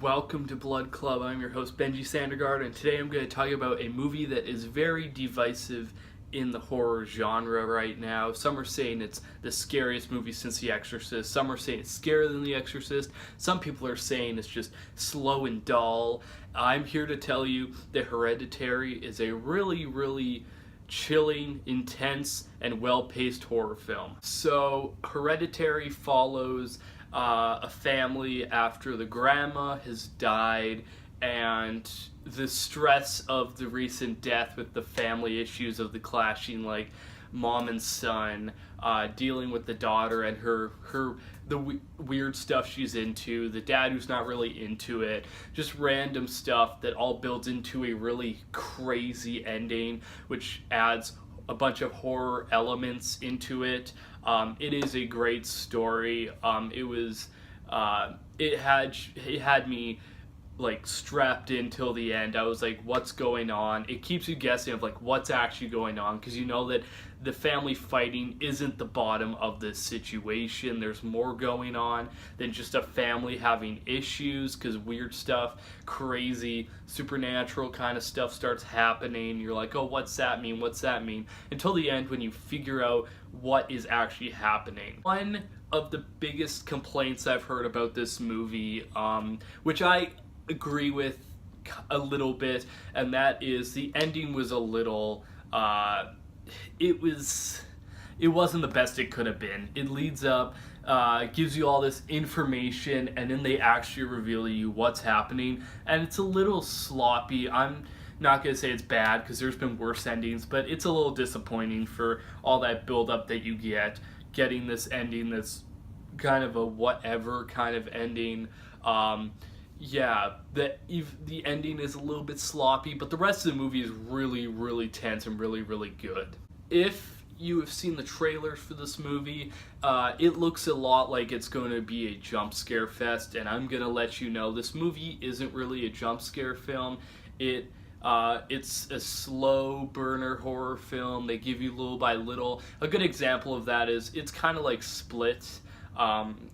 Welcome to Blood Club. I'm your host Benji Sandergaard, and today I'm going to talk about a movie that is very divisive in the horror genre right now. Some are saying it's the scariest movie since The Exorcist. Some are saying it's scarier than The Exorcist. Some people are saying it's just slow and dull. I'm here to tell you that Hereditary is a really chilling, intense, and well-paced horror film. So, Hereditary follows a family after the grandma has died, and the stress of the recent death with the family issues of the clashing, like mom and son, dealing with the daughter and the weird stuff she's into, the dad who's not really into it, just random stuff that all builds into a really crazy ending, which adds a bunch of horror elements into it. It is a great story. It had me like strapped in till the end. I was like, what's going on? It keeps you guessing of like what's actually going on, because you know that the family fighting isn't the bottom of this situation. There's more going on than just a family having issues, because weird stuff, crazy supernatural kind of stuff starts happening. You're like, oh, what's that mean? What's that mean? Until the end, when you figure out what is actually happening. One of the biggest complaints I've heard about this movie, which I agree with a little bit, and that is the ending was a little it wasn't the best it could have been. It leads up, gives you all this information, and then they actually reveal to you what's happening, and it's a little sloppy. I'm not gonna say it's bad, because there's been worse endings, but it's a little disappointing for all that build up that you getting this ending that's kind of a whatever kind of ending. The ending is a little bit sloppy, but the rest of the movie is really tense and really good. If you have seen the trailers for this movie, it looks a lot like it's going to be a jump scare fest, and I'm going to let you know this movie isn't really a jump scare film. It's a slow burner horror film. They give you little by little. A good example of that is it's kind of like Split,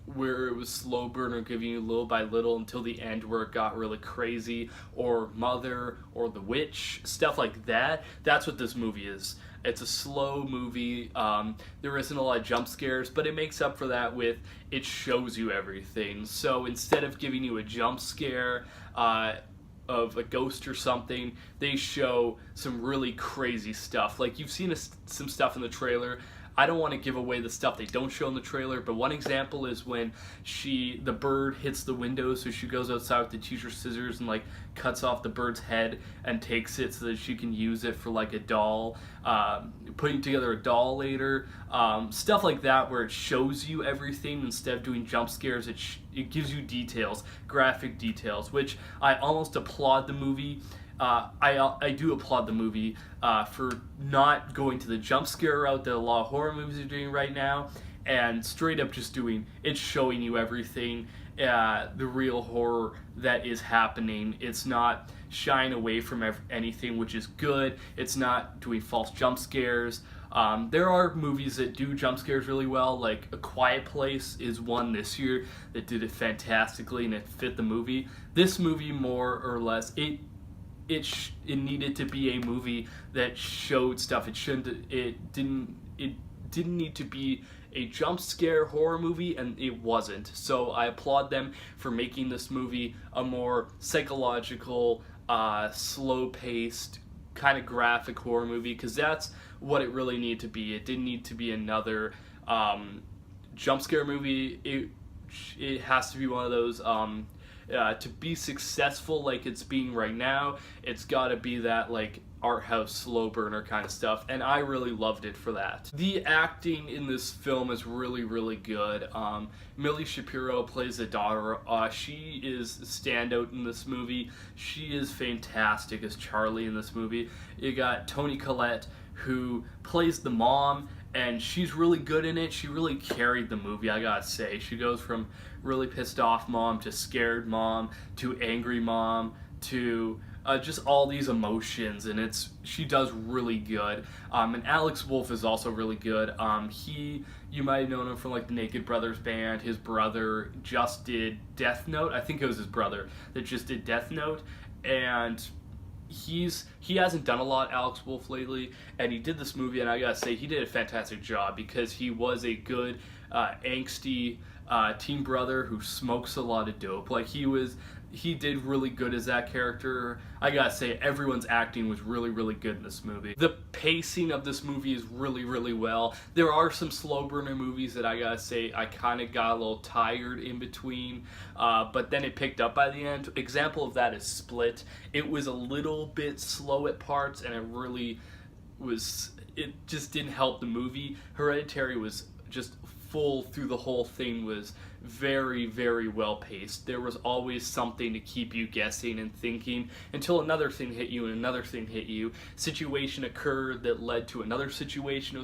where it was slow burner, giving you little by little until the end where it got really crazy, or Mother, or The Witch, stuff like that. That's what this movie is. It's a slow movie. There isn't a lot of jump scares, but it makes up for that with it shows you everything. So instead of giving you a jump scare of a ghost or something, they show some really crazy stuff. Like, you've seen some stuff in the trailer. I don't want to give away the stuff they don't show in the trailer, but one example is when the bird hits the window, so she goes outside with the teacher's scissors and like cuts off the bird's head and takes it so that she can use it for like a doll, putting together a doll later, stuff like that, where it shows you everything instead of doing jump scares. It gives you details, graphic details, which I almost applaud the movie. I do applaud the movie for not going to the jump scare route that a lot of horror movies are doing right now, and straight up just it's showing you everything, the real horror that is happening. It's not shying away from anything, which is good. It's not doing false jump scares. There are movies that do jump scares really well, like A Quiet Place is one this year that did it fantastically and it fit the movie. This movie, more or less, it needed to be a movie that showed stuff. It didn't need to be a jump scare horror movie, and it wasn't. So I applaud them for making this movie a more psychological, slow-paced, kind of graphic horror movie, because that's what it really needed to be. It didn't need to be another jump scare movie. It has to be one of those to be successful like it's being right now. It's got to be that like art house slow burner kind of stuff, and I really loved it for that. The acting in this film is really good. Millie Shapiro plays the daughter. She is a standout in this movie. She is fantastic as Charlie in this movie. You got Toni Collette, who plays the mom, and she's really good in it. She really carried the movie, I gotta say. She goes from really pissed off mom to scared mom to angry mom to just all these emotions, and she does really good. And Alex Wolff is also really good. He You might have known him from like the Naked Brothers band. His brother just did Death Note. I think it was his brother that just did Death Note, and he hasn't done a lot, Alex Wolff, lately, and he did this movie, and I gotta say he did a fantastic job because he was a good angsty teen brother who smokes a lot of dope. Like he did really good as that character. I gotta say, everyone's acting was really, really good in this movie. The pacing of this movie is really, really well. There are some slow burner movies that I gotta say I kind of got a little tired in between, but then it picked up by the end. Example of that is Split. It was a little bit slow at parts, and it just didn't help the movie. Hereditary was just full through the whole thing, was very, very well paced. There was always something to keep you guessing and thinking until another thing hit you and another thing hit you. Situation occurred that led to another situation.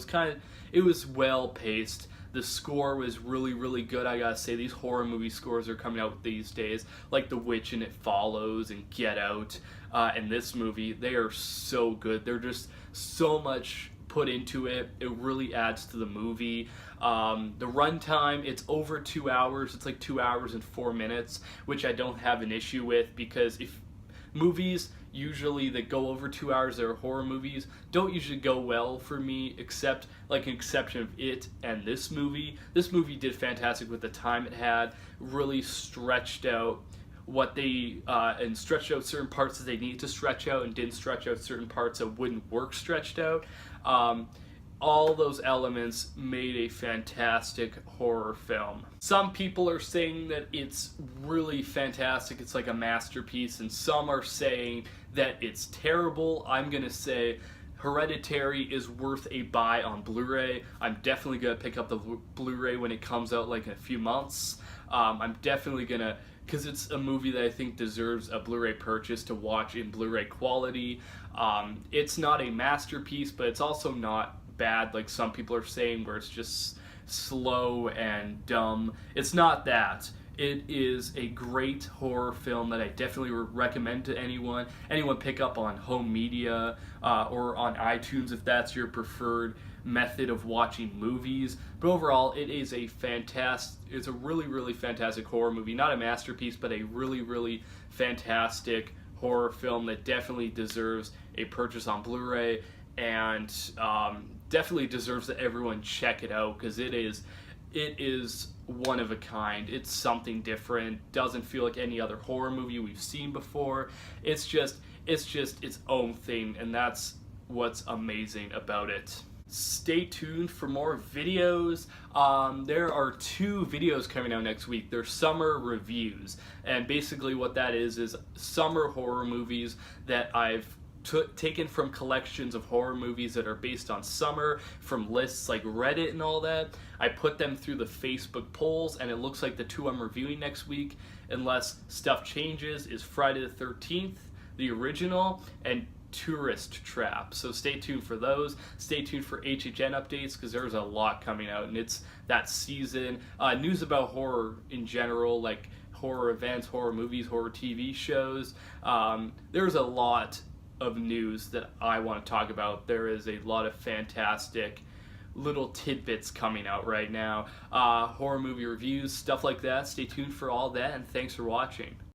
It was well paced. The score was really, really good. I gotta say, these horror movie scores are coming out these days, like The Witch and It Follows and Get Out, and this movie. They are so good. They're just so much put into it. It really adds to the movie. The runtime, it's over 2 hours. It's like 2 hours and 4 minutes, which I don't have an issue with, because if movies usually that go over 2 hours, they're horror movies, don't usually go well for me, except like an exception of it and this movie. This movie did fantastic with the time it had, really stretched out and stretched out certain parts that they needed to stretch out, and didn't stretch out certain parts that wouldn't work stretched out. All those elements made a fantastic horror film. Some people are saying that it's really fantastic, it's like a masterpiece, and some are saying that it's terrible. I'm gonna say Hereditary is worth a buy on Blu-ray. I'm definitely gonna pick up the Blu-ray when it comes out, like in a few months. I'm definitely gonna, because it's a movie that I think deserves a Blu-ray purchase to watch in Blu-ray quality. It's not a masterpiece, but it's also not bad like some people are saying, where it's just slow and dumb. It's not that. It is a great horror film that I definitely recommend to anyone. Anyone pick up on home media or on iTunes if that's your preferred method of watching movies. But overall, it's a really, really fantastic horror movie. Not a masterpiece, but a really, really fantastic horror film that definitely deserves a purchase on Blu-ray, and definitely deserves that everyone check it out, because it is one of a kind. It's something different. Doesn't feel like any other horror movie we've seen before. It's just its own thing, and that's what's amazing about it. Stay tuned for more videos. There are 2 videos coming out next week. They're summer reviews, and basically what that is summer horror movies that I've taken from collections of horror movies that are based on summer, from lists like Reddit and all that. I put them through the Facebook polls, and it looks like the 2 I'm reviewing next week, unless stuff changes, is Friday the 13th, the original, and Tourist Trap. So stay tuned for those. Stay tuned for HHN updates, because there's a lot coming out, and it's that season. News about horror in general, like horror events, horror movies, horror TV shows. There's a lot of news that I want to talk about. There is a lot of fantastic little tidbits coming out right now. Horror movie reviews, stuff like that. Stay tuned for all that, and thanks for watching.